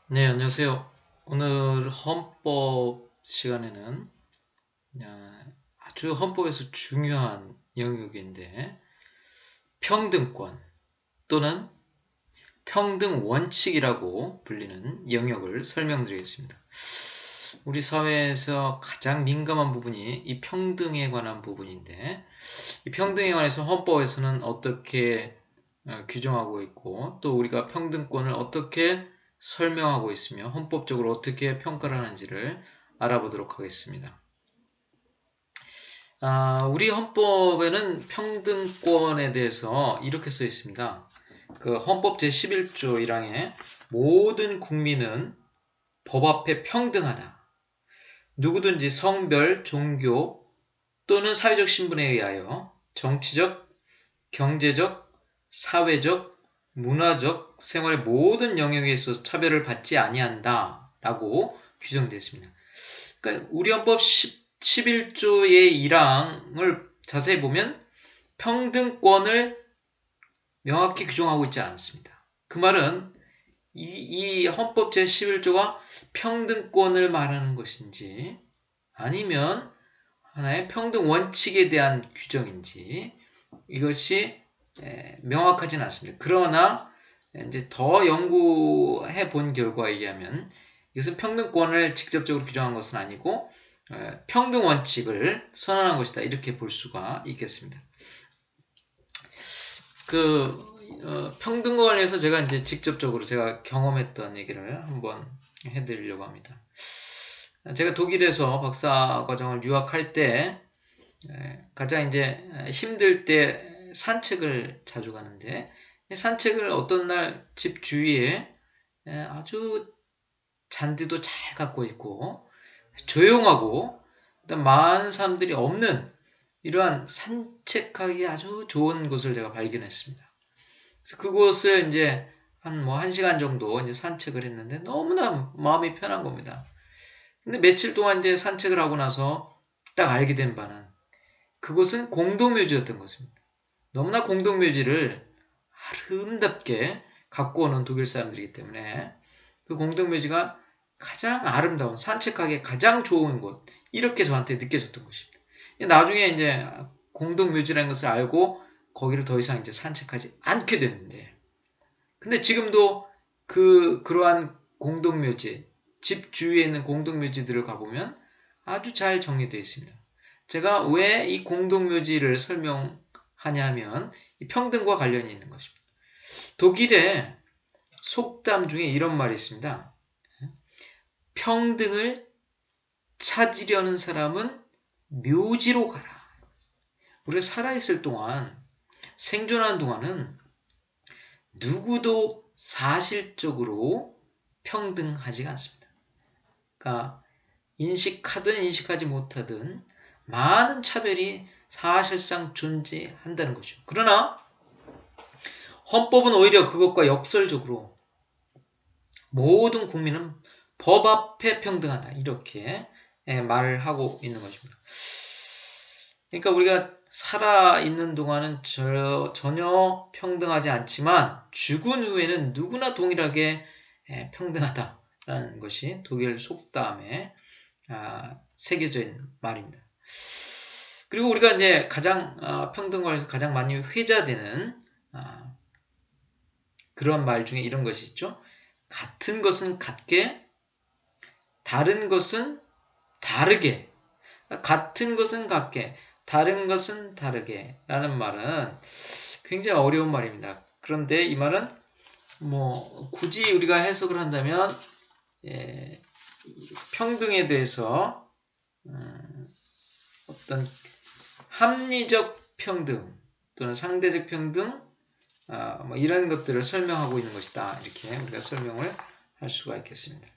네, 안녕하세요. 오늘 헌법 시간에는 아주 헌법에서 중요한 영역인데 평등권 또는 평등 원칙이라고 불리는 영역을 설명드리겠습니다. 우리 사회에서 가장 민감한 부분이 이 평등에 관한 부분인데 이 평등에 관해서 헌법에서는 어떻게 규정하고 있고 또 우리가 평등권을 어떻게 설명하고 있으며 헌법적으로 어떻게 평가를 하는지를 알아보도록 하겠습니다. 우리 헌법에는 평등권에 대해서 이렇게 써 있습니다. 그 헌법 제11조 1항에 모든 국민은 법 앞에 평등하다. 누구든지 성별, 종교 또는 사회적 신분에 의하여 정치적, 경제적, 사회적, 문화적, 생활의 모든 영역에 있어서 차별을 받지 아니한다 라고 규정되어 있습니다. 그러니까 우리 헌법 11조의 1항을 자세히 보면 평등권을 명확히 규정하고 있지 않습니다. 그 말은 이 헌법 제11조가 평등권을 말하는 것인지 아니면 하나의 평등 원칙에 대한 규정인지 이것이 명확하진 않습니다. 그러나 이제 더 연구해 본 결과에 의하면 이것은 평등권을 직접적으로 규정한 것은 아니고 평등 원칙을 선언한 것이다. 이렇게 볼 수가 있겠습니다. 평등과 관련해서 제가 이제 직접적으로 제가 경험했던 얘기를 한번 해드리려고 합니다. 제가 독일에서 박사 과정을 유학할 때 가장 이제 힘들 때 산책을 자주 가는데 산책을 어떤 날 집 주위에 아주 잔디도 잘 갖고 있고 조용하고 많은 사람들이 없는 이러한 산책하기 아주 좋은 곳을 제가 발견했습니다. 그래서 그곳을 이제 한 1시간 정도 이제 산책을 했는데 너무나 마음이 편한 겁니다. 근데 며칠 동안 이제 산책을 하고 나서 딱 알게 된 바는 그곳은 공동묘지였던 것입니다. 너무나 공동묘지를 아름답게 갖고 오는 독일 사람들이기 때문에 그 공동묘지가 가장 아름다운 산책하기에 가장 좋은 곳 이렇게 저한테 느껴졌던 것입니다. 나중에 이제 공동묘지라는 것을 알고 거기를 더 이상 이제 산책하지 않게 됐는데 근데 지금도 그러한 공동묘지 집 주위에 있는 공동묘지들을 가보면 아주 잘 정리되어 있습니다. 제가 왜 이 공동묘지를 설명하냐면 이 평등과 관련이 있는 것입니다. 독일의 속담 중에 이런 말이 있습니다. 평등을 찾으려는 사람은 묘지로 가라. 우리가 살아있을 동안 생존하는 동안은 누구도 사실적으로 평등하지가 않습니다. 그러니까 인식하든 인식하지 못하든 많은 차별이 사실상 존재한다는 거죠. 그러나 헌법은 오히려 그것과 역설적으로 모든 국민은 법 앞에 평등하다 이렇게 말을 하고 있는 것입니다. 그러니까 우리가 살아있는 동안은 전혀 평등하지 않지만 죽은 후에는 누구나 동일하게 평등하다라는 것이 독일 속담에 새겨져 있는 말입니다. 그리고 우리가 이제 가장 평등관에서 가장 많이 회자되는 그런 말 중에 이런 것이 있죠. 같은 것은 같게, 다른 것은 다르게. 같은 것은 같게, 다른 것은 다르게 라는 말은 굉장히 어려운 말입니다. 그런데 이 말은 굳이 우리가 해석을 한다면 평등에 대해서 어떤 합리적 평등 또는 상대적 평등 이런 것들을 설명하고 있는 것이다. 이렇게 우리가 설명을 할 수가 있겠습니다.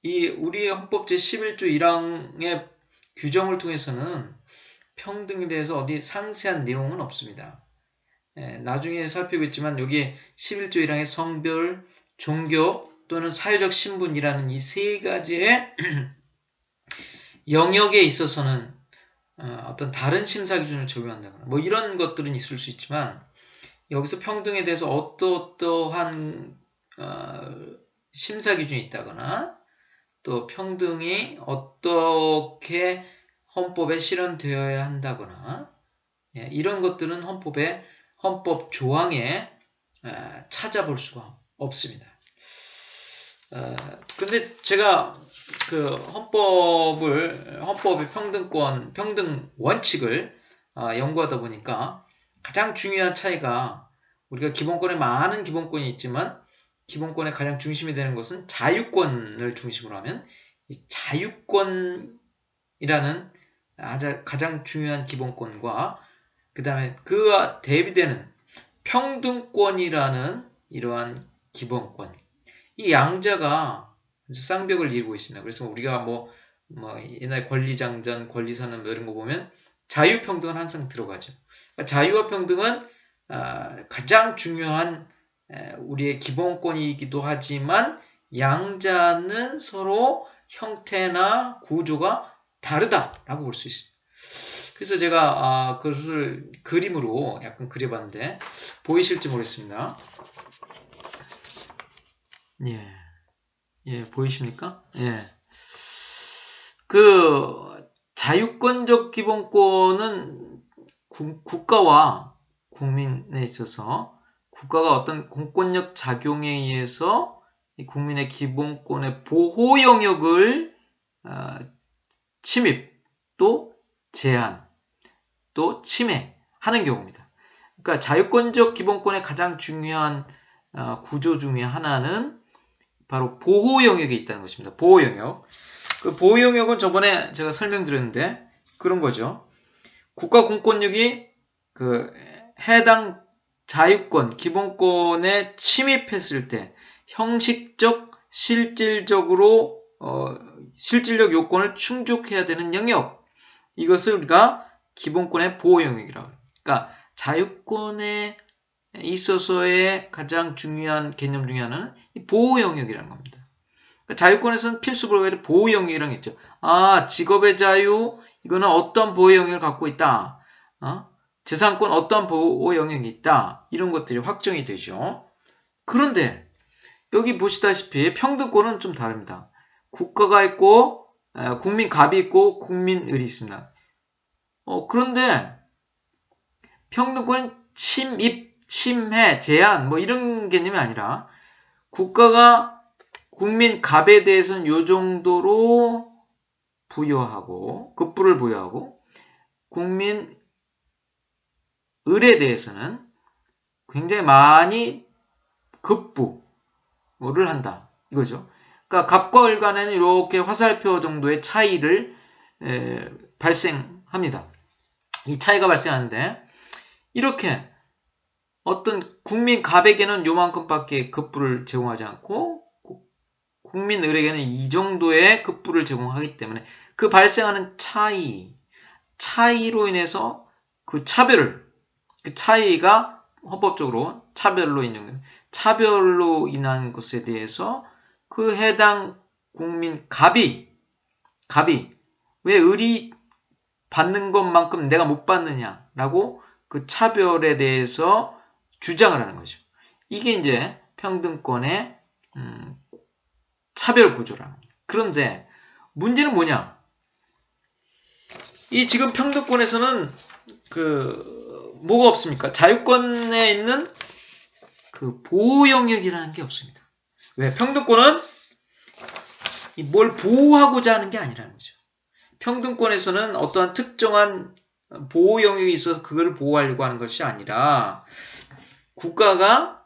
우리 헌법 제11조 1항의 규정을 통해서는 평등에 대해서 어디 상세한 내용은 없습니다. 나중에 살펴보겠지만 여기 11조 1항의 성별, 종교 또는 사회적 신분이라는 이 세 가지의 영역에 있어서는 어떤 다른 심사 기준을 적용한다거나 이런 것들은 있을 수 있지만 여기서 평등에 대해서 어떠한 심사 기준이 있다거나 또 평등이 어떻게 헌법에 실현되어야 한다거나 이런 것들은 헌법 조항에 찾아볼 수가 없습니다. 근데 제가 그 헌법의 평등 원칙을 연구하다 보니까 가장 중요한 차이가 우리가 기본권에 많은 기본권이 있지만 기본권의 가장 중심이 되는 것은 자유권을 중심으로 하면 이 자유권이라는 가장 중요한 기본권과 그 다음에 그와 대비되는 평등권이라는 이러한 기본권, 이 양자가 쌍벽을 이루고 있습니다. 그래서 우리가 뭐 옛날 권리장전, 권리선언 이런 거 보면 자유평등은 항상 들어가죠. 그러니까 자유와 평등은 가장 중요한 우리의 기본권이기도 하지만 양자는 서로 형태나 구조가 다르다라고 볼 수 있습니다. 그래서 제가 그것을 그림으로 약간 그려봤는데 보이실지 모르겠습니다. 예, 보이십니까? 예. 그 자유권적 기본권은 국가와 국민에 있어서 국가가 어떤 공권력 작용에 의해서 이 국민의 기본권의 보호 영역을 침입 또 제한 또 침해하는 경우입니다. 그러니까 자유권적 기본권의 가장 중요한 구조 중에 하나는 바로 보호 영역에 있다는 것입니다. 보호 영역. 그 보호 영역은 저번에 제가 설명드렸는데 그런 거죠. 국가 공권력이 그 해당 자유권, 기본권에 침입했을 때 형식적, 실질적 요건을 충족해야 되는 영역. 이것을 우리가 기본권의 보호 영역이라고 합니다. 그러니까 자유권에 있어서의 가장 중요한 개념 중에 하나는 이 보호 영역이라는 겁니다. 그러니까 자유권에서는 필수 불가의 보호 영역이라는 게 있죠. 직업의 자유, 이거는 어떤 보호 영역을 갖고 있다. 재산권 어떤 보호 영역이 있다. 이런 것들이 확정이 되죠. 그런데 여기 보시다시피 평등권은 좀 다릅니다. 국가가 있고 국민갑이 있고 국민을이 있습니다. 그런데 평등권은 침입, 침해, 제한 뭐 이런 개념이 아니라 국가가 국민갑에 대해서는 요 정도로 부여하고 급부를 부여하고 국민을에 대해서는 굉장히 많이 급부를 한다. 이거죠. 그러니까 갑과 을 간에는 이렇게 화살표 정도의 차이를 발생합니다. 이 차이가 발생하는데 이렇게 어떤 국민갑에게는 요만큼밖에 급부를 제공하지 않고 국민을에게는 이 정도의 급부를 제공하기 때문에 그 발생하는 차이로 인해서 그 차이가 헌법적으로 차별로 인한 것에 대해서 그 해당 국민갑이 왜 을이 받는 것만큼 내가 못 받느냐라고 그 차별에 대해서 주장을 하는 거죠. 이게 이제 평등권의 차별 구조라는 거예요. 그런데 문제는 뭐냐? 이 지금 평등권에서는 뭐가 없습니까? 자유권에 있는 그 보호 영역이라는 게 없습니다. 왜? 평등권은 뭘 보호하고자 하는 게 아니라는 거죠. 평등권에서는 어떠한 특정한 보호 영역이 있어서 그걸 보호하려고 하는 것이 아니라 국가가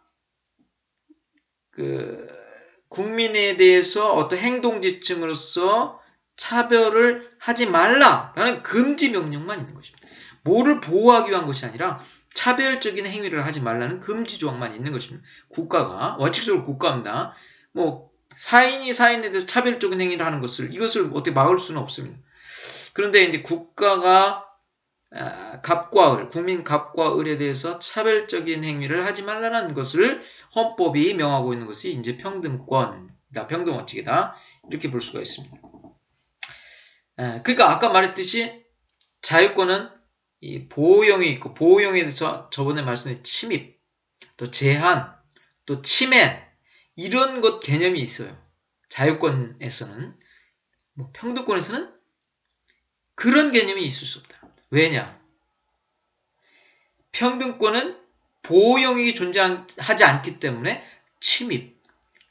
국민에 대해서 어떤 행동 지침으로써 차별을 하지 말라라는 금지 명령만 있는 것입니다. 뭐를 보호하기 위한 것이 아니라 차별적인 행위를 하지 말라는 금지 조항만 있는 것입니다. 국가가 원칙적으로 국가입니다. 사인이 사인에 대해서 차별적인 행위를 하는 이것을 어떻게 막을 수는 없습니다. 그런데 이제 국가가 국민 갑과 을에 대해서 차별적인 행위를 하지 말라는 것을 헌법이 명하고 있는 것이 이제 평등권이다, 평등 원칙이다 이렇게 볼 수가 있습니다. 그러니까 아까 말했듯이 자유권은 이 보호형이 있고 보호형에 대해서 저번에 말씀드린 침입, 또 제한, 또 침해 이런 것 개념이 있어요. 자유권에서는. 평등권에서는 그런 개념이 있을 수 없다. 왜냐? 평등권은 보호용이 존재하지 않기 때문에 침입,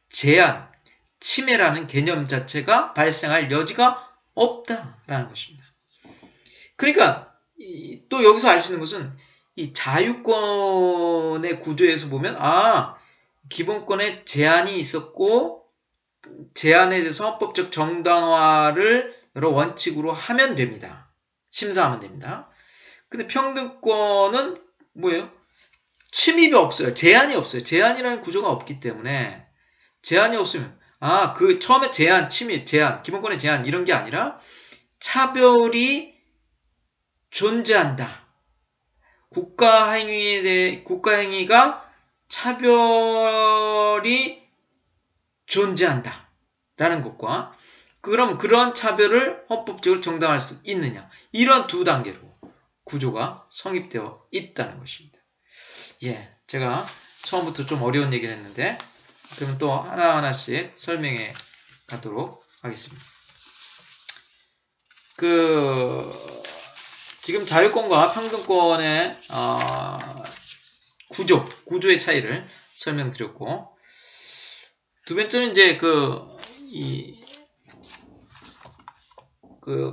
제한, 침해라는 개념 자체가 발생할 여지가 없다라는 것입니다. 그러니까 또 여기서 알 수 있는 것은 이 자유권의 구조에서 보면 기본권에 제한이 있었고 제한에 대해서 헌법적 정당화를 여러 원칙으로 하면 됩니다. 심사하면 됩니다. 근데 평등권은 뭐예요? 침입이 없어요. 제한이 없어요. 제한이라는 구조가 없기 때문에 제한이 없으면 처음에 제한, 침입, 제한, 기본권의 제한 이런 게 아니라 차별이 존재한다. 국가행위가 차별이 존재한다. 라는 것과 그럼 그런 차별을 헌법적으로 정당화할 수 있느냐. 이런 두 단계로 구조가 성립되어 있다는 것입니다. 제가 처음부터 좀 어려운 얘기를 했는데 그럼 또 하나하나씩 설명해 가도록 하겠습니다. 지금 자유권과 평등권의 구조의 차이를 설명드렸고 두 번째는 이제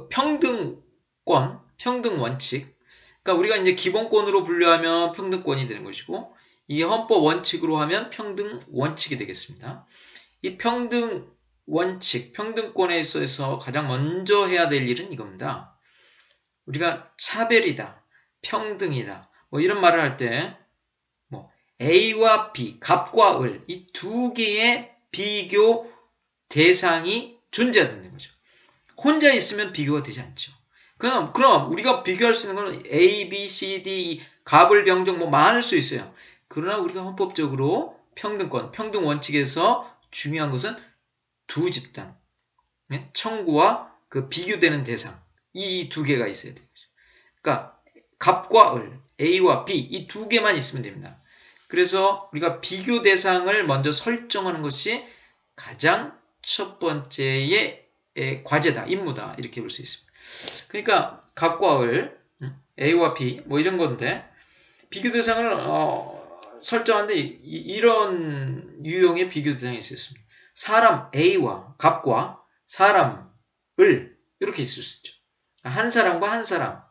평등권, 평등 원칙. 그러니까 우리가 이제 기본권으로 분류하면 평등권이 되는 것이고 이 헌법 원칙으로 하면 평등 원칙이 되겠습니다. 이 평등 원칙, 평등권에 있어서 가장 먼저 해야 될 일은 이겁니다. 우리가 차별이다, 평등이다, 이런 말을 할 때 A와 B, 갑과 을, 이 두 개의 비교 대상이 존재한다는 거죠. 혼자 있으면 비교가 되지 않죠. 그럼 우리가 비교할 수 있는 건 A, B, C, D, 갑을, 병정 많을 수 있어요. 그러나 우리가 헌법적으로 평등권, 평등 원칙에서 중요한 것은 두 집단, 청구와 그 비교되는 대상, 이 두 개가 있어야 돼요. 그러니까 갑과 을, A와 B 이 두 개만 있으면 됩니다. 그래서 우리가 비교 대상을 먼저 설정하는 것이 가장 첫 번째의 과제다, 임무다 이렇게 볼 수 있습니다. 그러니까 갑과 을, A와 B 이런 건데 비교 대상을 설정하는데 이런 유형의 비교 대상이 있습니다. 사람 A와 갑과 사람 을 이렇게 있을 수 있죠. 한 사람과 한 사람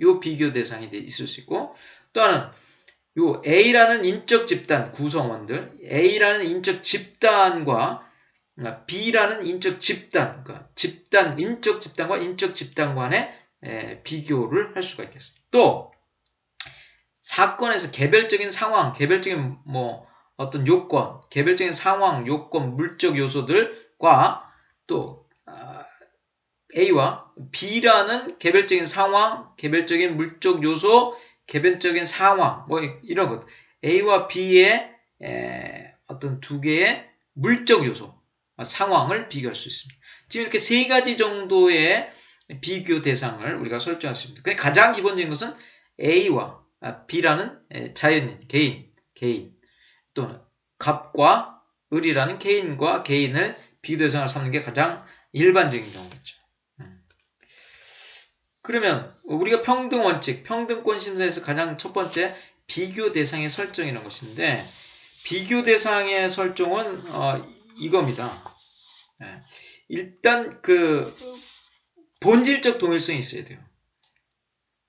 요 비교 대상이 있을 수 있고 또 하나는 요 A라는 인적 집단 구성원들 A라는 인적 집단과 B라는 인적 집단, 그러니까 인적 집단과 인적 집단 간의 비교를 할 수가 있겠습니다. 또 사건에서 개별적인 상황, 개별적인 어떤 요건, 개별적인 상황, 요건, 물적 요소들과 또 A와 B라는 개별적인 상황, 개별적인 물적 요소, 개별적인 상황, 이런 것. A와 B의 어떤 두 개의 물적 요소, 상황을 비교할 수 있습니다. 지금 이렇게 세 가지 정도의 비교 대상을 우리가 설정할 수 있습니다. 가장 기본적인 것은 A와 B라는 자연인, 개인, 또는 갑과 을이라는 개인과 개인을 비교 대상을 삼는 게 가장 일반적인 경우겠죠. 그러면 우리가 평등 원칙, 평등권 심사에서 가장 첫 번째 비교 대상의 설정이라는 것인데 비교 대상의 설정은 이겁니다. 일단 본질적 동일성이 있어야 돼요.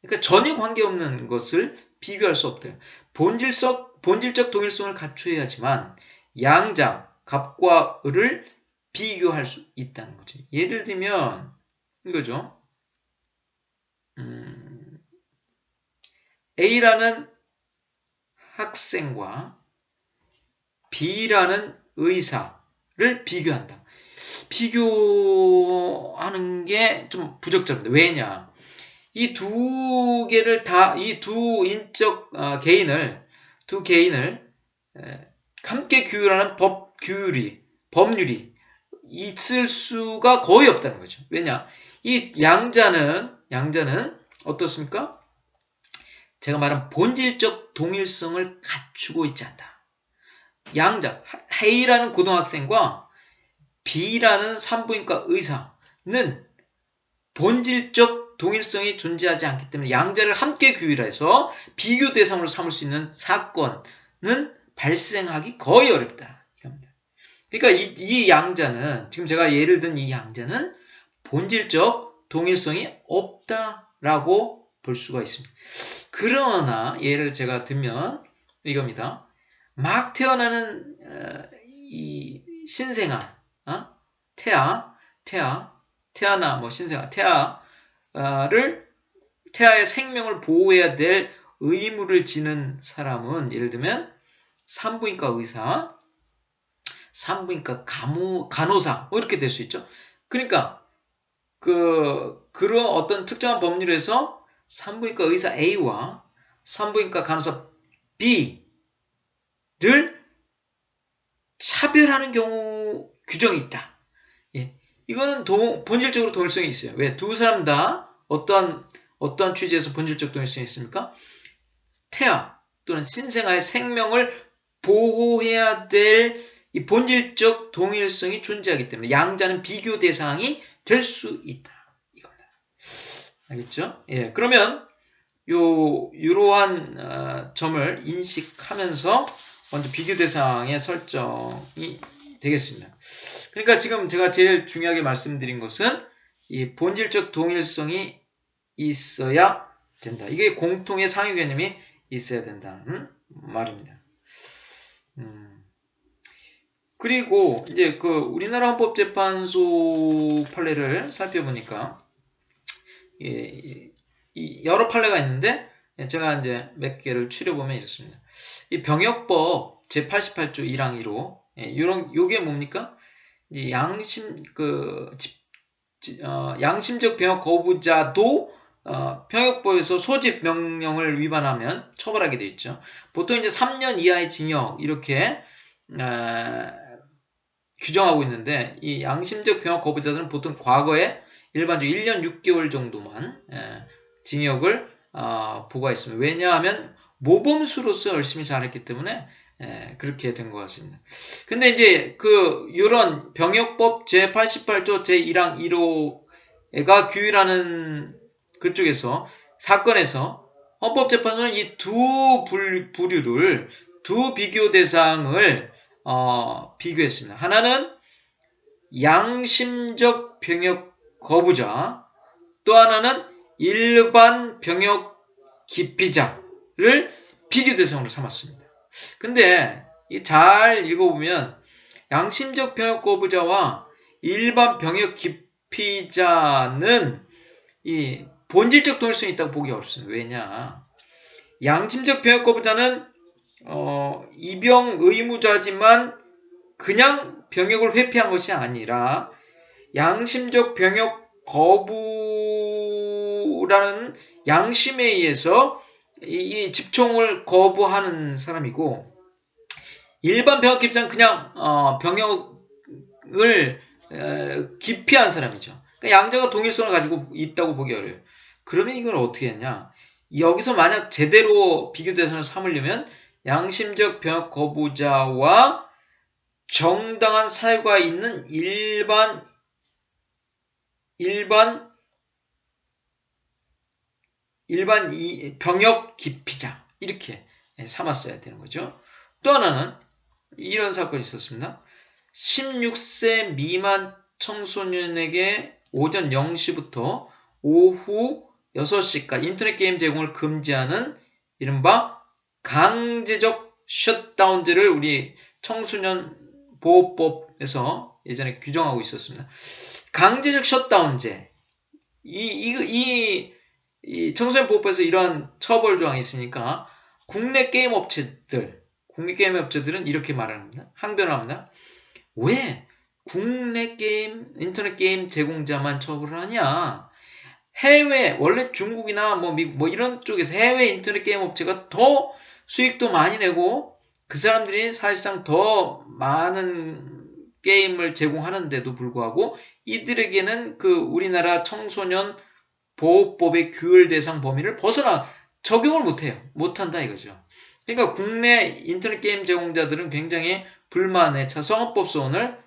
그러니까 전혀 관계없는 것을 비교할 수 없대요. 본질적 동일성을 갖춰야지만 양자, 갑과 을을 비교할 수 있다는 거죠. 예를 들면 이거죠. A라는 학생과 B라는 의사를 비교한다. 비교하는 게 좀 부적절합니다. 왜냐? 이 두 개를 이 두 인적 두 개인을 함께 규율하는 법률이 있을 수가 거의 없다는 거죠. 왜냐? 이 양자는 어떻습니까? 제가 말한 본질적 동일성을 갖추고 있지 않다. 양자 A라는 고등학생과 B라는 산부인과 의사는 본질적 동일성이 존재하지 않기 때문에 양자를 함께 규율해서 비교 대상으로 삼을 수 있는 사건은 발생하기 거의 어렵다. 그러니까 이 양자는, 지금 제가 예를 든 이 양자는 본질적 동일성이 없다라고 볼 수가 있습니다. 그러나 예를 제가 들면 이겁니다. 막 태어나는 이 신생아, 태아나 뭐 신생아, 태아의 생명을 보호해야 될 의무를 지는 사람은 예를 들면 산부인과 의사, 산부인과 간호사 뭐 이렇게 될 수 있죠. 그러니까 그런 어떤 특정한 법률에서 산부인과 의사 A와 산부인과 간호사 B를 차별하는 경우 규정이 있다. 예. 이거는 본질적으로 동일성이 있어요. 왜? 두 사람 다 어떠한 취지에서 본질적 동일성이 있습니까? 태아 또는 신생아의 생명을 보호해야 될 이 본질적 동일성이 존재하기 때문에 양자는 비교 대상이 될 수 있다. 이겁니다. 알겠죠? 예. 그러면 이러한 점을 인식하면서 먼저 비교 대상의 설정이 되겠습니다. 그러니까 지금 제가 제일 중요하게 말씀드린 것은 이 본질적 동일성이 있어야 된다. 이게 공통의 상위 개념이 있어야 된다는 말입니다. 그리고 이제 우리나라 헌법재판소 판례를 살펴보니까 여러 판례가 있는데 제가 이제 몇 개를 추려보면 이렇습니다. 이 병역법 제88조 1항 1호 요게 뭡니까? 이제 양심적 병역 거부자도 병역법에서 소집 명령을 위반하면 처벌하게 되어 있죠. 보통 이제 3년 이하의 징역 이렇게 규정하고 있는데 이 양심적 병역 거부자들은 보통 과거에 일반적으로 1년 6개월 정도만 징역을 부과했습니다. 왜냐하면 모범수로서 열심히 잘했기 때문에 그렇게 된 것 같습니다. 근데 이제 이런 병역법 제88조 제1항 1호가 규율하는 그쪽에서 사건에서 헌법재판소는 이 두 부류를 두 비교 대상을 비교했습니다. 하나는 양심적 병역 거부자, 또 하나는 일반 병역 기피자를 비교 대상으로 삼았습니다. 근데 잘 읽어보면 양심적 병역 거부자와 일반 병역 기피자는 이 본질적 동일성이 있다고 보기 어렵습니다. 왜냐? 양심적 병역 거부자는 입영 의무자지만 그냥 병역을 회피한 것이 아니라 양심적 병역 거부라는 양심에 의해서 이 집총을 거부하는 사람이고, 일반 병역 기피자는 그냥 병역을 기피한 사람이죠. 그러니까 양자가 동일성을 가지고 있다고 보기 어려워요. 그러면 이걸 어떻게 했냐? 여기서 만약 제대로 비교 대상을 삼으려면 양심적 병역 거부자와 정당한 사유가 있는 일반 병역 기피자 이렇게 삼았어야 되는 거죠. 또 하나는 이런 사건이 있었습니다. 16세 미만 청소년에게 오전 0시부터 오후 6시까지 인터넷 게임 제공을 금지하는 이른바 강제적 셧다운제를 우리 청소년 보호법에서 예전에 규정하고 있었습니다. 강제적 셧다운제, 이 청소년 보호법에서 이러한 처벌 조항이 있으니까 국내 게임 업체들은 이렇게 말합니다. 항변을 합니다. 왜 국내 게임, 인터넷 게임 제공자만 처벌을 하냐? 해외, 원래 중국이나 미국 이런 쪽에서 해외 인터넷 게임 업체가 더 수익도 많이 내고 그 사람들이 사실상 더 많은 게임을 제공하는데도 불구하고 이들에게는 우리나라 청소년 보호법의 규율 대상 범위를 벗어나 적용을 못한다 이거죠. 그러니까 국내 인터넷 게임 제공자들은 굉장히 불만에 차서 헌법소원을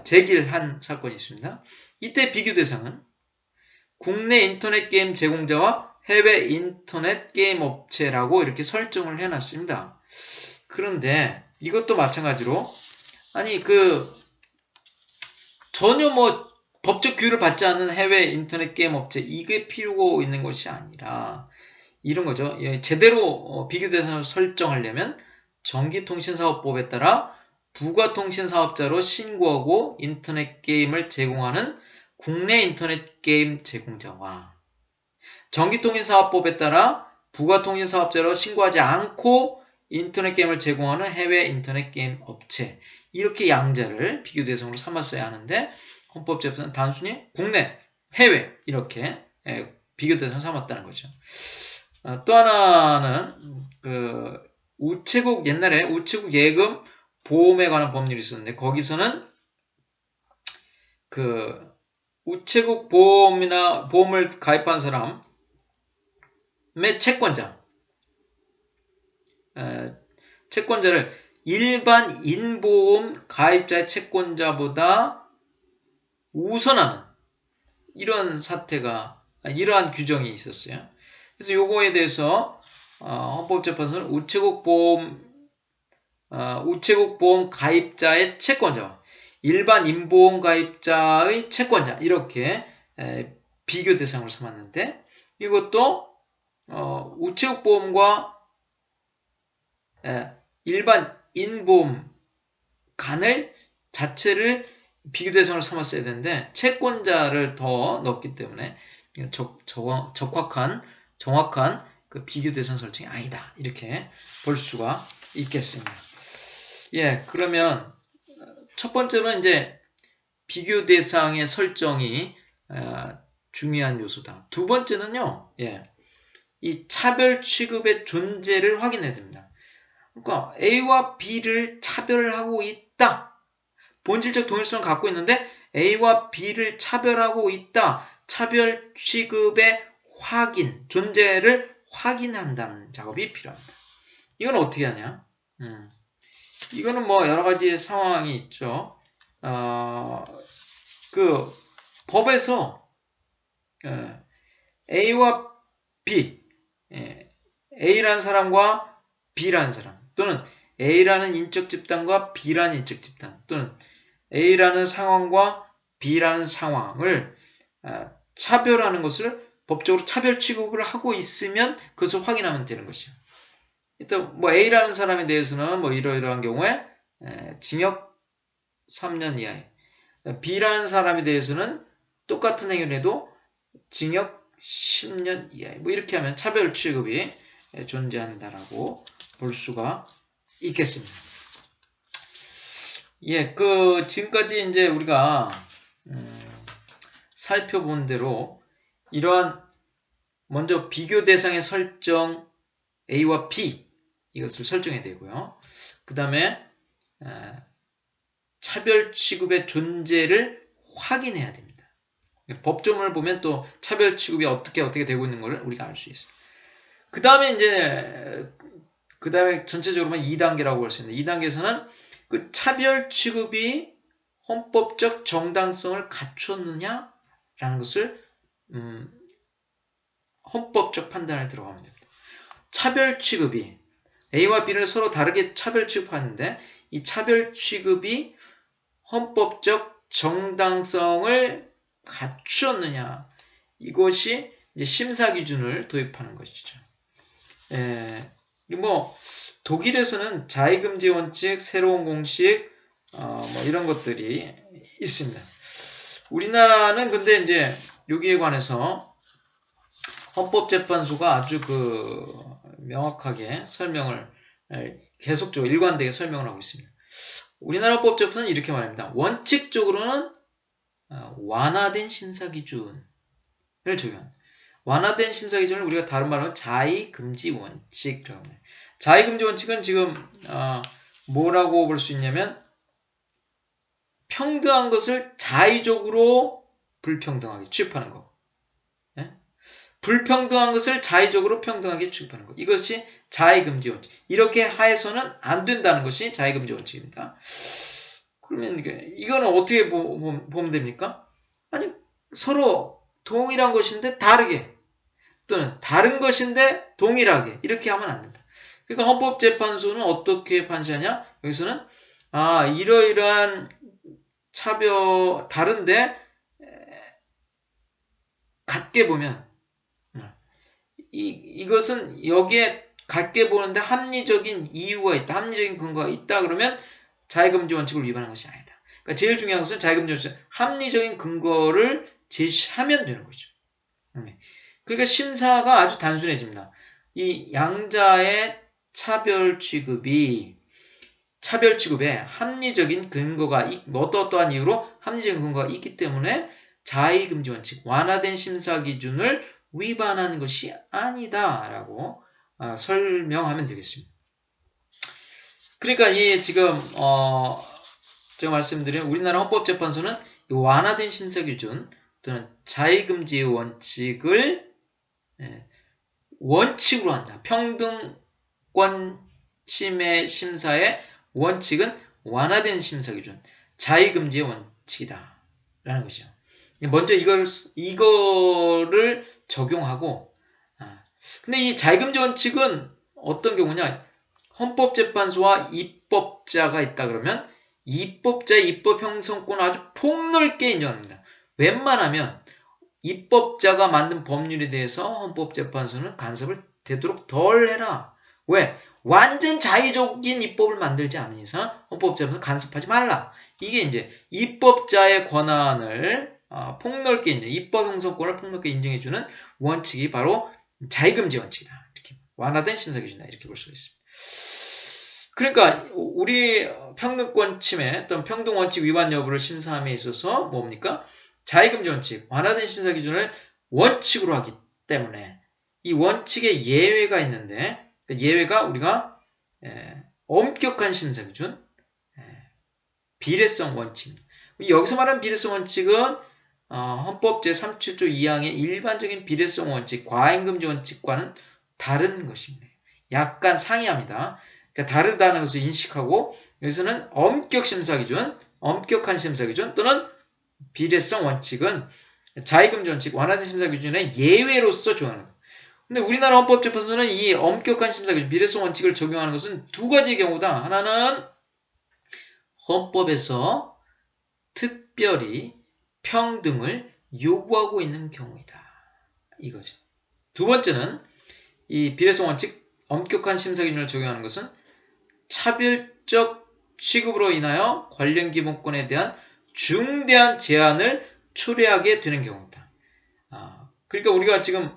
제기를 한 사건이 있습니다. 이때 비교 대상은 국내 인터넷 게임 제공자와 해외 인터넷 게임 업체라고 이렇게 설정을 해놨습니다. 그런데 이것도 마찬가지로 아니 전혀 뭐 법적 규율을 받지 않는 해외 인터넷 게임 업체 이게 필요고 있는 것이 아니라 이런 거죠. 제대로 비교 대상을 설정하려면 전기통신사업법에 따라 부가통신사업자로 신고하고 인터넷 게임을 제공하는 국내 인터넷 게임 제공자와 전기통신사업법에 따라 부가통신사업자로 신고하지 않고 인터넷 게임을 제공하는 해외 인터넷 게임 업체 이렇게 양자를 비교 대상으로 삼았어야 하는데 헌법재판소는 단순히 국내, 해외 이렇게 비교 대상으로 삼았다는 거죠. 또 하나는 우체국 옛날에 우체국 예금 보험에 관한 법률이 있었는데 거기서는 우체국 보험을 가입한 사람의 채권자를 일반 인보험 가입자의 채권자보다 우선하는 이러한 규정이 있었어요. 그래서 요거에 대해서 헌법재판소는 우체국 보험 가입자의 채권자와 일반 인보험 가입자의 채권자 이렇게 비교 대상으로 삼았는데 이것도 우체국 보험과 일반 인보험 간을 자체를 비교 대상으로 삼았어야 되는데 채권자를 더 넣었기 때문에 정확한 그 비교 대상 설정이 아니다 이렇게 볼 수가 있겠습니다. 그러면 첫 번째로는 이제 비교 대상의 설정이 중요한 요소다. 두 번째는요, 이 차별 취급의 존재를 확인해야 됩니다. 그러니까 A와 B를 차별하고 있다. 본질적 동일성을 갖고 있는데 A와 B를 차별하고 있다. 차별 취급의 존재를 확인한다는 작업이 필요합니다. 이건 어떻게 하냐? 이거는 뭐 여러 가지 상황이 있죠. 법에서 A와 B, A라는 사람과 B라는 사람, 또는 A라는 인적 집단과 B라는 인적 집단, 또는 A라는 상황과 B라는 상황을 차별하는 것을 법적으로 차별 취급을 하고 있으면 그것을 확인하면 되는 것이죠. 일단 뭐 A라는 사람에 대해서는 뭐 이러이러한 경우에 징역 3년 이하에, B라는 사람에 대해서는 똑같은 행위를 해도 징역 10년 이하에, 뭐 이렇게 하면 차별 취급이 존재한다라고 볼 수가 있겠습니다. 지금까지 이제 우리가 살펴본 대로 이러한 먼저 비교 대상의 설정 A와 B 이것을 설정해야 되고요. 그 다음에 차별 취급의 존재를 확인해야 됩니다. 법조문을 보면 또 차별 취급이 어떻게 되고 있는 걸 우리가 알 수 있어요. 그 다음에 전체적으로 2단계라고 볼 수 있는데 2단계에서는 그 차별 취급이 헌법적 정당성을 갖췄느냐라는 것을 헌법적 판단에 들어가면 됩니다. 차별 취급이 A와 B를 서로 다르게 차별 취급하는데 이 차별 취급이 헌법적 정당성을 갖추었느냐 이것이 이제 심사 기준을 도입하는 것이죠. 독일에서는 자의금지 원칙, 새로운 공식 뭐 이런 것들이 있습니다. 우리나라는 근데 이제 여기에 관해서 헌법재판소가 아주 명확하게 설명을 계속적으로 일관되게 설명을 하고 있습니다. 우리나라 헌법재판소는 이렇게 말합니다. 원칙적으로는 완화된 심사기준을 적용합니다. 완화된 심사기준을 우리가 다른 말로 하면 자의금지 원칙이라고 합니다. 자의금지 원칙은 지금 뭐라고 볼 수 있냐면 평등한 것을 자의적으로 불평등하게 취급하는 거. 불평등한 것을 자의적으로 평등하게 취급하는 것. 이것이 자의금지 원칙. 이렇게 하에서는 안 된다는 것이 자의금지 원칙입니다. 그러면 이거는 어떻게 보면 됩니까? 아니, 서로 동일한 것인데 다르게, 또는 다른 것인데 동일하게, 이렇게 하면 안 된다. 그러니까 헌법재판소는 어떻게 판시하냐? 여기서는 이러이러한 다른데 같게 보면 이것은 여기에 같게 보는데 합리적인 이유가 있다. 합리적인 근거가 있다. 그러면 자의금지 원칙을 위반한 것이 아니다. 그러니까 제일 중요한 것은 자의금지 원칙, 합리적인 근거를 제시하면 되는 거죠. 그러니까 심사가 아주 단순해집니다. 이 양자의 차별 취급에 합리적인 근거가 어떠한 이유로 합리적인 근거가 있기 때문에 자의금지 원칙, 완화된 심사 기준을 위반하는 것이 아니다라고 설명하면 되겠습니다. 그러니까 이 지금 제가 말씀드린 우리나라 헌법재판소는 이 완화된 심사 기준 또는 자의금지의 원칙을 원칙으로 한다. 평등권 침해 심사의 원칙은 완화된 심사 기준, 자의금지의 원칙이다 라는 것이죠. 먼저 이거를 적용하고, 근데 이 자의금지 원칙은 어떤 경우냐? 헌법재판소와 입법자가 있다 그러면 입법자의 입법 형성권을 아주 폭넓게 인정합니다. 웬만하면 입법자가 만든 법률에 대해서 헌법재판소는 간섭을 되도록 덜 해라. 왜? 완전 자의적인 입법을 만들지 않은 이상 헌법재판소는 간섭하지 말라. 이게 이제 입법자의 권한을 폭넓게 입법 형성권을 폭넓게 인정해주는 원칙이 바로 자의금지 원칙이다. 이렇게 완화된 심사 기준이다. 이렇게 볼 수가 있습니다. 그러니까 우리 평등권 침해 또는 평등 원칙 위반 여부를 심사함에 있어서 뭡니까? 자의금지 원칙, 완화된 심사 기준을 원칙으로 하기 때문에 이 원칙에 예외가 있는데 예외가 우리가 엄격한 심사 기준, 비례성 원칙입니다. 여기서 말하는 비례성 원칙은 헌법 제37조 2항의 일반적인 비례성 원칙, 과잉금지 원칙과는 다른 것입니다. 약간 상이합니다. 그러니까 다르다는 것을 인식하고 여기서는 엄격한 심사 기준 또는 비례성 원칙은 자의금지 원칙, 완화된 심사 기준의 예외로서 적용합니다. 근데 우리나라 헌법재판소는 이 엄격한 심사 기준, 비례성 원칙을 적용하는 것은 두 가지 경우다. 하나는 헌법에서 특별히 평등을 요구하고 있는 경우이다. 이거죠. 두 번째는 이 비례성 원칙, 엄격한 심사 기준을 적용하는 것은 차별적 취급으로 인하여 관련 기본권에 대한 중대한 제한을 초래하게 되는 경우입니다. 그러니까 우리가 지금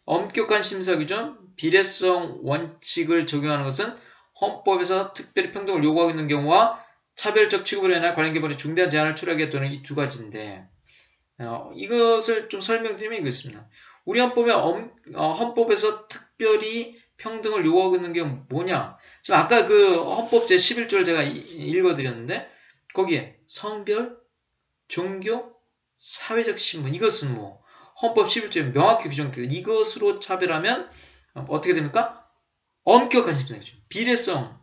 엄격한 심사 기준, 비례성 원칙을 적용하는 것은 헌법에서 특별히 평등을 요구하고 있는 경우와 차별적 취급으로 인한 관련 기본에 중대한 제한을 초래하게 되는 이 두 가지인데 이것을 좀 설명드리면 이것입니다. 우리 헌법에서 특별히 평등을 요구하고 있는 게 뭐냐? 지금 아까 그 헌법 제11조를 제가 읽어드렸는데 거기에 성별, 종교, 사회적 신분 이것은 뭐 헌법 11조에 명확히 규정되어 이것으로 차별하면 어떻게 됩니까? 엄격한 심사 기준, 비례성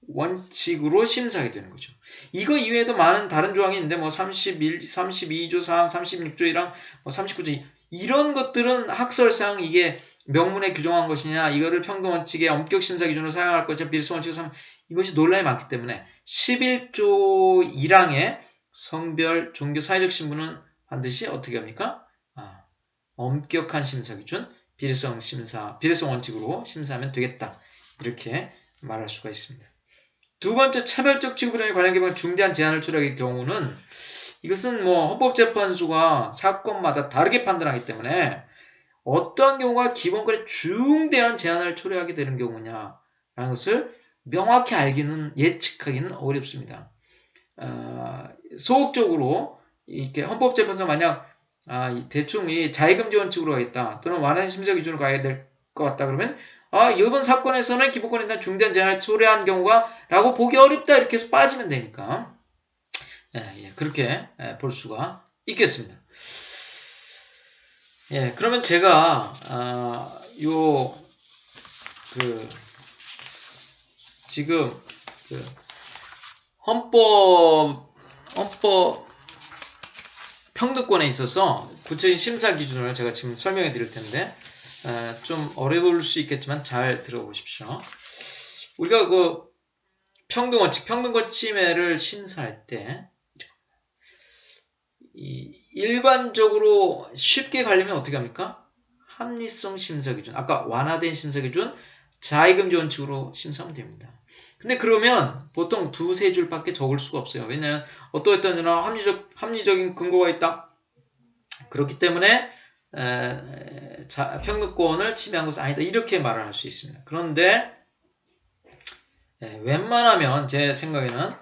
원칙으로 심사하게 되는 거죠. 이거 이외에도 많은 다른 조항이 있는데 뭐 32조 4항, 36조 1항, 뭐 39조 이런 것들은 학설상 이게 명문에 규정한 것이냐, 이거를 평등원칙의 엄격 심사 기준으로 사용할 것이냐, 비례성 원칙을 사용 이것이 논란이 많기 때문에 11조 1항의 성별, 종교, 사회적 신분은 반드시 어떻게 합니까? 엄격한 심사 기준, 비례성 원칙으로 심사하면 되겠다. 이렇게 말할 수가 있습니다. 두 번째, 차별적 취급에 관련 기본 중대한 제한을 초래하기 경우는 이것은 뭐 헌법재판소가 사건마다 다르게 판단하기 때문에 어떠한 경우가 기본권에 중대한 제한을 초래하게 되는 경우냐라는 것을 명확히 예측하기는 어렵습니다. 소극적으로 이렇게 헌법재판소 만약 대충 이 자의금지 원칙으로 가겠다 또는 완화된 심사 기준으로 가야 될 것 같다 그러면 이번 사건에서는 기본권에 대한 중대한 제한을 초래한 경우가 라고 보기 어렵다 이렇게 해서 빠지면 되니까 그렇게 볼 수가 있겠습니다. 예, 그러면 제가 지금 그 헌법 평등권에 있어서 구체적인 심사 기준을 제가 지금 설명해 드릴 텐데 좀 어려울 수 있겠지만 잘 들어보십시오. 우리가 그 평등원칙, 평등권 침해를 심사할 때 일반적으로 쉽게 가려면 어떻게 합니까? 합리성 심사기준, 아까 완화된 심사기준, 자의금지 원칙으로 심사하면 됩니다. 근데 그러면 보통 두세 줄밖에 적을 수가 없어요. 왜냐하면 어떠했던 이나 합리적인 근거가 있다. 그렇기 때문에 평등권을 침해한 것은 아니다. 이렇게 말을 할 수 있습니다. 그런데 웬만하면 제 생각에는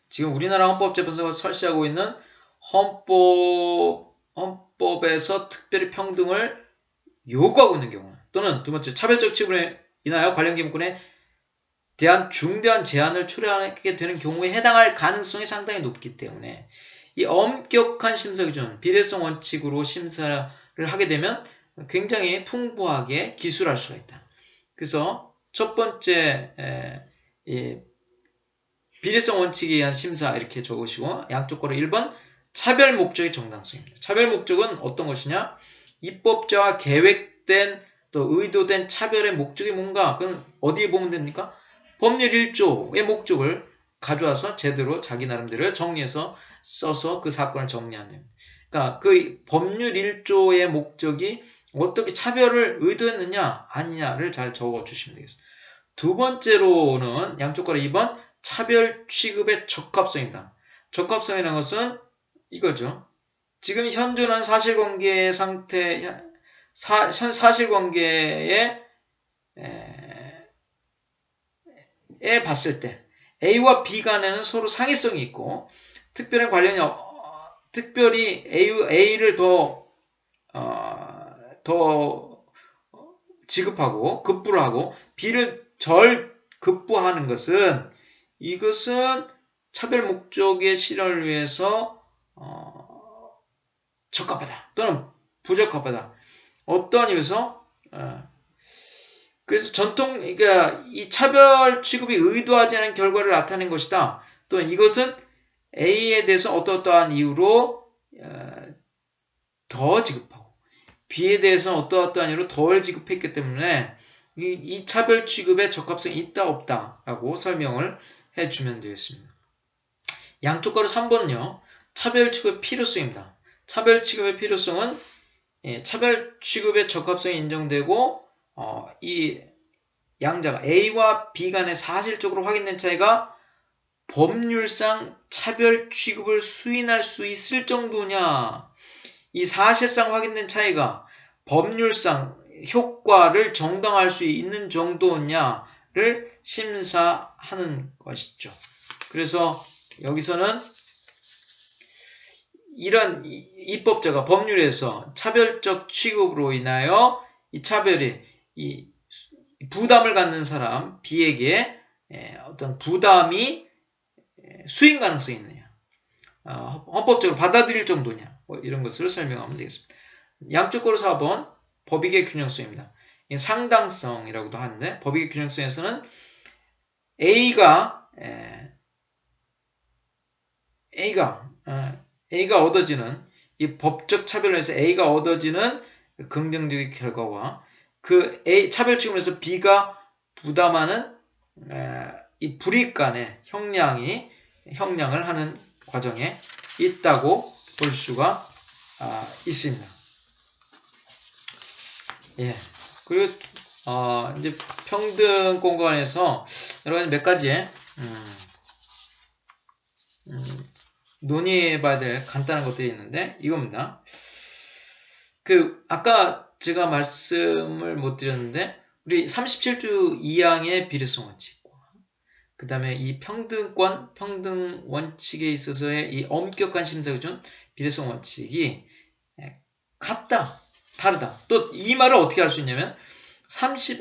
지금 우리나라 헌법재판소가 설치하고 있는 헌법에서 특별히 평등을 요구하고 있는 경우 또는 두 번째 차별적 취급에 인하여 관련 기본권에 대한 중대한 제한을 초래하게 되는 경우에 해당할 가능성이 상당히 높기 때문에 이 엄격한 심사 기준, 비례성 원칙으로 심사를 하게 되면 굉장히 풍부하게 기술할 수가 있다. 그래서 첫 번째 비례성 원칙에 의한 심사 이렇게 적으시고 양쪽 거로 1번 차별 목적의 정당성입니다. 차별 목적은 어떤 것이냐? 입법자와 계획된 또 의도된 차별의 목적이 뭔가? 그건 어디에 보면 됩니까? 법률 1조의 목적을 가져와서 제대로 자기 나름대로 정리해서 써서 그 사건을 정리하는 겁니다. 그러니까 그 법률 1조의 목적이 어떻게 차별을 의도했느냐 아니냐를 잘 적어주시면 되겠습니다. 두 번째로는 양쪽 거로 2번 차별 취급의 적합성입니다. 적합성이라는 것은 이거죠. 지금 현존한 사실관계의 상태, 사실관계에 봤을 때 A와 B 간에는 서로 상위성이 있고 특별한 관련이 특별히 A를 더 지급하고 급부를 하고 B를 절 급부하는 것은 이것은 차별 목적의 실현을 위해서 적합하다 또는 부적합하다. 어떤 이유에서 그래서 그러니까 이 차별 취급이 의도하지 않은 결과를 나타낸 것이다. 또는 이것은 A에 대해서 어떠한 이유로 더 지급하고 B에 대해서는 어떠한 이유로 덜 지급했기 때문에 이 차별 취급에 적합성이 있다 없다 라고 설명을 해주면 되겠습니다. 양쪽 거로 3번은요. 차별 취급의 필요성입니다. 차별 취급의 필요성은 차별 취급의 적합성이 인정되고 이 양자가 A와 B 간에 사실적으로 확인된 차이가 법률상 차별 취급을 수인할 수 있을 정도냐 이 사실상 확인된 차이가 법률상 효과를 정당화할 수 있는 정도냐를 심사하는 것이죠. 그래서 여기서는 이런 입법자가 법률에서 차별적 취급으로 인하여 이 차별이 이 부담을 갖는 사람 B에게 어떤 부담이 수인 가능성이 있느냐 헌법적으로 받아들일 정도냐 뭐 이런 것을 설명하면 되겠습니다. 양쪽 거로 4번 법익의 균형성입니다. 상당성이라고도 하는데 법익의 균형성에서는 A가 얻어지는 이 법적 차별로 해서 A가 얻어지는 긍정적인 결과와 그 차별 취급에서 B가 부담하는 이 불이익 간의 형량을 하는 과정에 있다고 볼 수가 있습니다. 예. 그리고 이제 평등권과 관해서 여러 가지 몇 가지 논의해봐야 될 간단한 것들이 있는데 이겁니다. 아까 제가 말씀을 못 드렸는데 우리 37조 2항의 비례성 원칙과 그 다음에 이 평등 원칙에 있어서의 이 엄격한 심사 기준 비례성 원칙이 같다, 다르다. 또 이 말을 어떻게 할 수 있냐면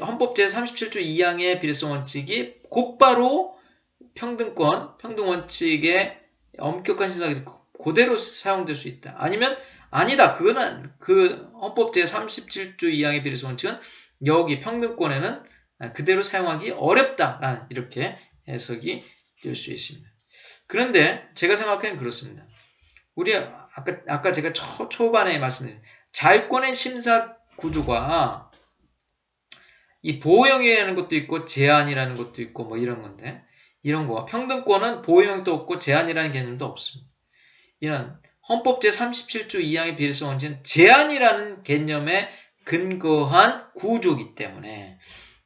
헌법 제37조 2항의 비례성 원칙이 곧바로 평등 원칙의 엄격한 심사 기준 그대로 사용될 수 있다. 아니면 아니다. 그거는 그 헌법 제37조 2항의 비례성 원칙은 여기 평등권에는 그대로 사용하기 어렵다라는 이렇게 해석이 될 수 있습니다. 그런데 제가 생각하기엔 그렇습니다. 우리 아까 제가 초반에 말씀드린 자유권의 심사 구조가 이 보호영역이라는 것도 있고 제한이라는 것도 있고 뭐 이런 건데 이런 거 평등권은 보호영역도 없고 제한이라는 개념도 없습니다. 이런 헌법 제37조 2항의 비례성 원칙은 제한이라는 개념에 근거한 구조이기 때문에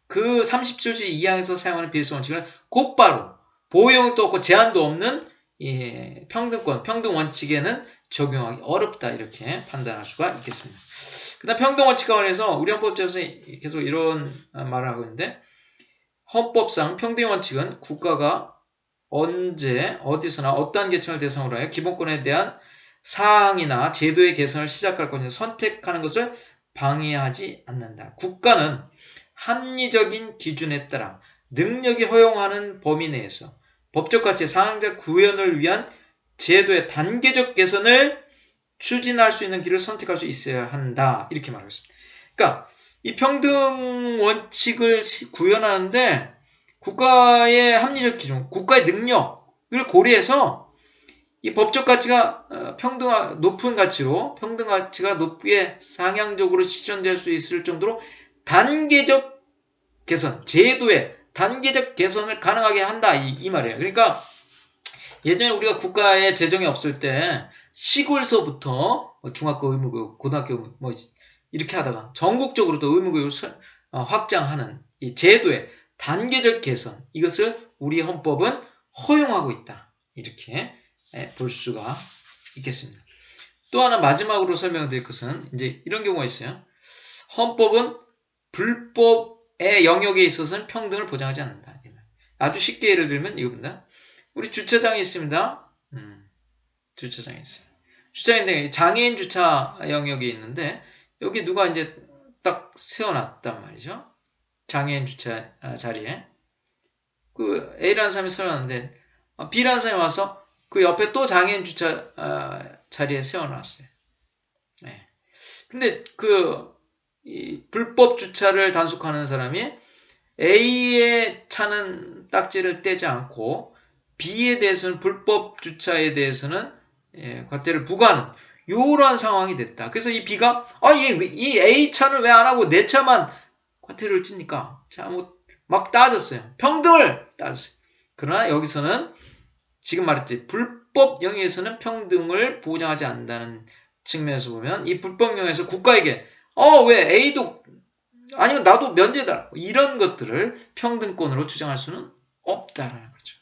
그 37조 2항에서 사용하는 비례성 원칙은 곧바로 보호영역도 없고 제한도 없는 평등권, 평등원칙에는 적용하기 어렵다 이렇게 판단할 수가 있겠습니다. 그 다음 평등원칙과 관련해서 우리 헌법제에서 계속 이런 말을 하고 있는데 헌법상 평등원칙은 국가가 언제 어디서나 어떠한 계층을 대상으로 하여 기본권에 대한 사항이나 제도의 개선을 시작할 것을 선택하는 것을 방해하지 않는다. 국가는 합리적인 기준에 따라 능력이 허용하는 범위 내에서 법적 가치의 상황적 구현을 위한 제도의 단계적 개선을 추진할 수 있는 길을 선택할 수 있어야 한다. 이렇게 말하고 있습니다. 그러니까 이 평등 원칙을 구현하는데 국가의 합리적 기준, 국가의 능력을 고려해서 이 법적 가치가 높은 가치로 평등 가치가 높게 상향적으로 실현될 수 있을 정도로 단계적 개선, 제도의 단계적 개선을 가능하게 한다 이 말이에요. 그러니까 예전에 우리가 국가의 재정이 없을 때 시골서부터 중학교 의무교육, 고등학교 의무 뭐 이렇게 하다가 전국적으로도 의무교육을 확장하는 이 제도의 단계적 개선 이것을 우리 헌법은 허용하고 있다. 이렇게 볼 수가 있겠습니다. 또 하나 마지막으로 설명드릴 것은 이제 이런 경우가 있어요. 헌법은 불법의 영역에 있어서는 평등을 보장하지 않는다. 아주 쉽게 예를 들면 이겁니다. 우리 주차장이 있습니다. 주차장이 있어요. 주차장인데 장애인 주차 영역이 있는데 여기 누가 이제 딱 세워놨단 말이죠. 장애인 주차 자리에 그 A라는 사람이 세워놨는데 B라는 사람이 와서 그 옆에 또 장애인 주차 자리에 세워놨어요. 네. 근데 이 불법 주차를 단속하는 사람이 A의 차는 딱지를 떼지 않고 B에 대해서는 불법 주차에 대해서는 과태료를 부과하는 이러한 상황이 됐다. 그래서 이 B가 이 A 차는 왜 안 하고 내 차만 과태료를 칩니까? 자, 막 따졌어요. 평등을 따졌어요. 그러나 여기서는 지금 말했지 불법 영역에서는 평등을 보장하지 않는다는 측면에서 보면 이 불법 영역에서 국가에게 왜 A도 아니면 나도 면제다 이런 것들을 평등권으로 주장할 수는 없다라는 거죠.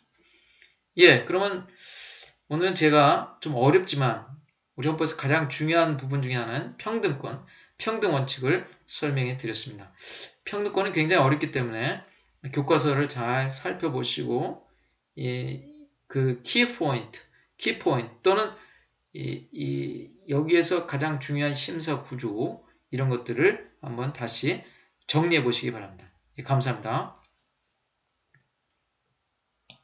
그러면 오늘은 제가 좀 어렵지만 우리 헌법에서 가장 중요한 부분 중에 하나는 평등권, 평등원칙을 설명해 드렸습니다. 평등권은 굉장히 어렵기 때문에 교과서를 잘 살펴보시고 그 키포인트 또는 여기에서 가장 중요한 심사 구조 이런 것들을 한번 다시 정리해 보시기 바랍니다. 감사합니다.